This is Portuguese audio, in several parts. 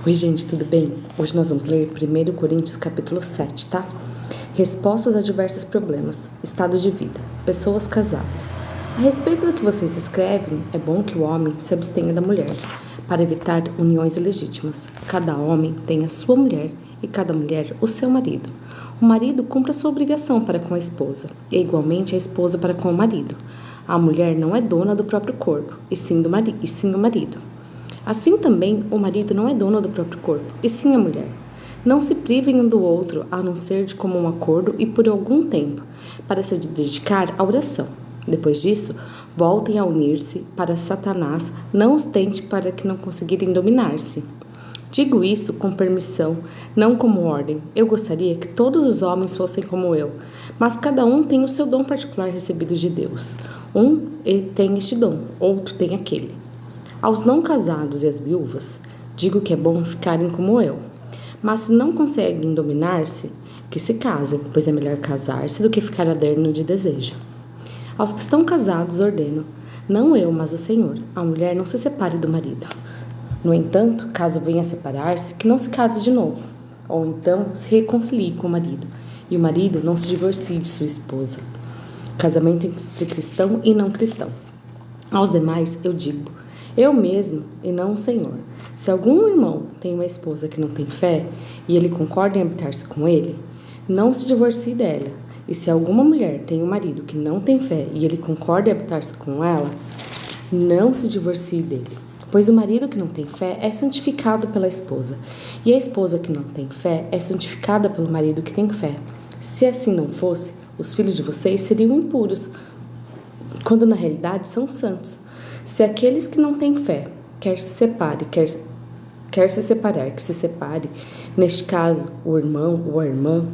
Oi, gente, tudo bem? Hoje nós vamos ler 1 Coríntios capítulo 7, tá? Respostas a diversos problemas, estado de vida, pessoas casadas. A respeito do que vocês escrevem, é bom que o homem se abstenha da mulher, para evitar uniões ilegítimas. Cada homem tem a sua mulher e cada mulher o seu marido. O marido cumpre a sua obrigação para com a esposa, e igualmente a esposa para com o marido. A mulher não é dona do próprio corpo, e sim o marido. Assim também, o marido não é dono do próprio corpo, e sim a mulher. Não se privem um do outro, a não ser de comum acordo e por algum tempo, para se dedicar à oração. Depois disso, voltem a unir-se, para Satanás não os tente para que não conseguirem dominar-se. Digo isso com permissão, não como ordem. Eu gostaria que todos os homens fossem como eu, mas cada um tem o seu dom particular recebido de Deus. Um tem este dom, outro tem aquele. Aos não casados e às viúvas, digo que é bom ficarem como eu. Mas se não conseguem dominar-se, que se casem, pois é melhor casar-se do que ficar aderno de desejo. Aos que estão casados ordeno, não eu, mas o Senhor, a mulher não se separe do marido. No entanto, caso venha a separar-se, que não se case de novo, ou então se reconcilie com o marido, e o marido não se divorcie de sua esposa. Casamento entre cristão e não cristão. Aos demais eu digo, eu mesmo e não o Senhor. Se algum irmão tem uma esposa que não tem fé e ele concorda em habitar-se com ele, não se divorcie dela. E se alguma mulher tem um marido que não tem fé e ele concorda em habitar-se com ela, não se divorcie dele. Pois o marido que não tem fé é santificado pela esposa, e a esposa que não tem fé é santificada pelo marido que tem fé. Se assim não fosse, os filhos de vocês seriam impuros, quando na realidade são santos. Se aqueles que não têm fé quer se separar, que se separe, neste caso, o irmão ou a irmã,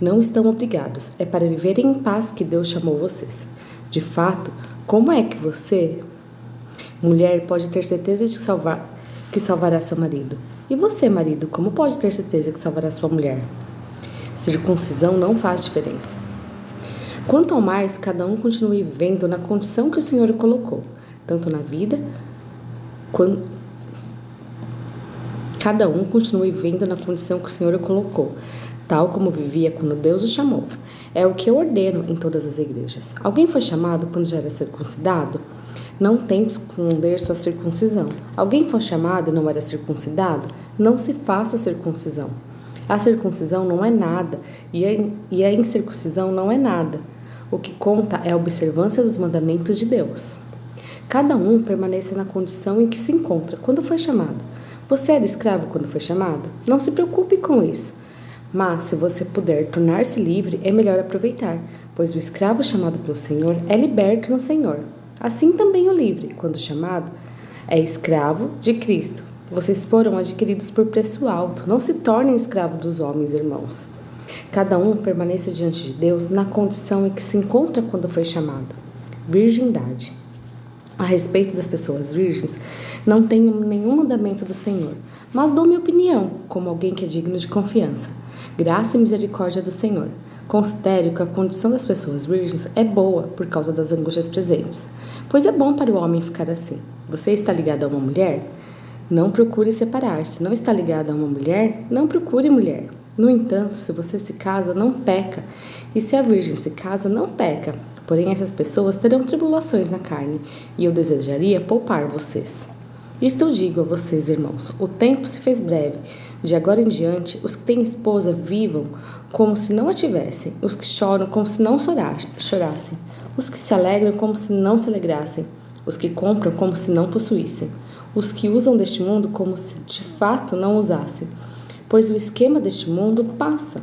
não estão obrigados, é para viverem em paz que Deus chamou vocês. De fato, como é que você, mulher, pode ter certeza de que salvará seu marido? E você, marido, como pode ter certeza que salvará sua mulher? Circuncisão não faz diferença. Quanto ao mais, cada um continue vivendo na condição que o Senhor o colocou, tanto na vida quanto cada um continue vivendo na condição que o Senhor o colocou, tal como vivia quando Deus o chamou. É o que eu ordeno em todas as igrejas. Alguém foi chamado quando já era circuncidado? Não tente esconder sua circuncisão. Alguém foi chamado e não era circuncidado? Não se faça circuncisão. A circuncisão não é nada e a incircuncisão não é nada. O que conta é a observância dos mandamentos de Deus. Cada um permaneça na condição em que se encontra quando foi chamado. Você era escravo quando foi chamado? Não se preocupe com isso. Mas, se você puder tornar-se livre, é melhor aproveitar, pois o escravo chamado pelo Senhor é liberto no Senhor. Assim também o livre, quando chamado, é escravo de Cristo. Vocês foram adquiridos por preço alto. Não se tornem escravos dos homens, irmãos. Cada um permaneça diante de Deus na condição em que se encontra quando foi chamado. Virgindade. A respeito das pessoas virgens, não tenho nenhum mandamento do Senhor, mas dou minha opinião, como alguém que é digno de confiança. Graça e misericórdia do Senhor. Considero que a condição das pessoas virgens é boa por causa das angústias presentes, pois é bom para o homem ficar assim. Você está ligado a uma mulher? Não procure separar-se. Não está ligado a uma mulher? Não procure mulher. No entanto, se você se casa, não peca, e se a virgem se casa, não peca. Porém, essas pessoas terão tribulações na carne, e eu desejaria poupar vocês. Isto eu digo a vocês, irmãos, o tempo se fez breve. De agora em diante, os que têm esposa vivam como se não a tivessem, os que choram como se não chorassem, os que se alegram como se não se alegrassem, os que compram como se não possuíssem, os que usam deste mundo como se de fato não usassem, pois o esquema deste mundo passa.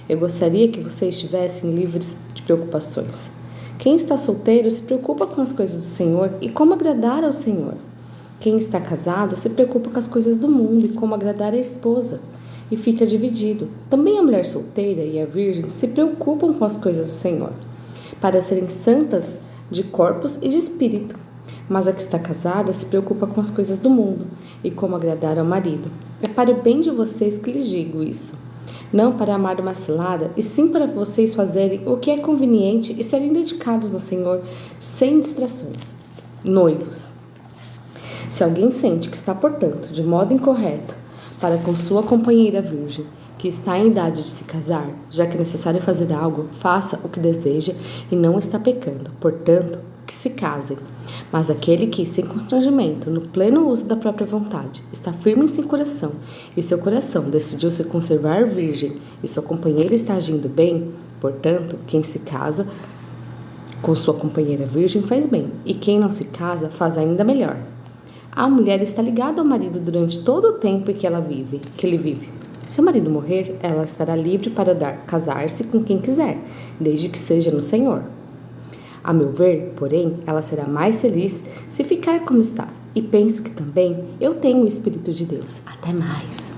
Eu gostaria que vocês estivessem livres de preocupações. Quem está solteiro se preocupa com as coisas do Senhor e como agradar ao Senhor. Quem está casado se preocupa com as coisas do mundo e como agradar a esposa, e fica dividido. Também a mulher solteira e a virgem se preocupam com as coisas do Senhor, para serem santas de corpos e de espírito. Mas a que está casada se preocupa com as coisas do mundo e como agradar ao marido. É para o bem de vocês que lhes digo isso. Não para amar uma cilada, e sim para vocês fazerem o que é conveniente e serem dedicados no Senhor, sem distrações. Noivos. Se alguém sente que está, portanto, de modo incorreto, para com sua companheira virgem, que está em idade de se casar, já que é necessário fazer algo, faça o que deseja e não está pecando. Portanto, que se casem. Mas aquele que, sem constrangimento, no pleno uso da própria vontade, está firme em seu coração, e seu coração decidiu se conservar virgem, e sua companheira está agindo bem, portanto, quem se casa com sua companheira virgem faz bem, e quem não se casa faz ainda melhor. A mulher está ligada ao marido durante todo o tempo em que ele vive. Se o marido morrer, ela estará livre para casar-se com quem quiser, desde que seja no Senhor. A meu ver, porém, ela será mais feliz se ficar como está. E penso que também eu tenho o Espírito de Deus. Até mais.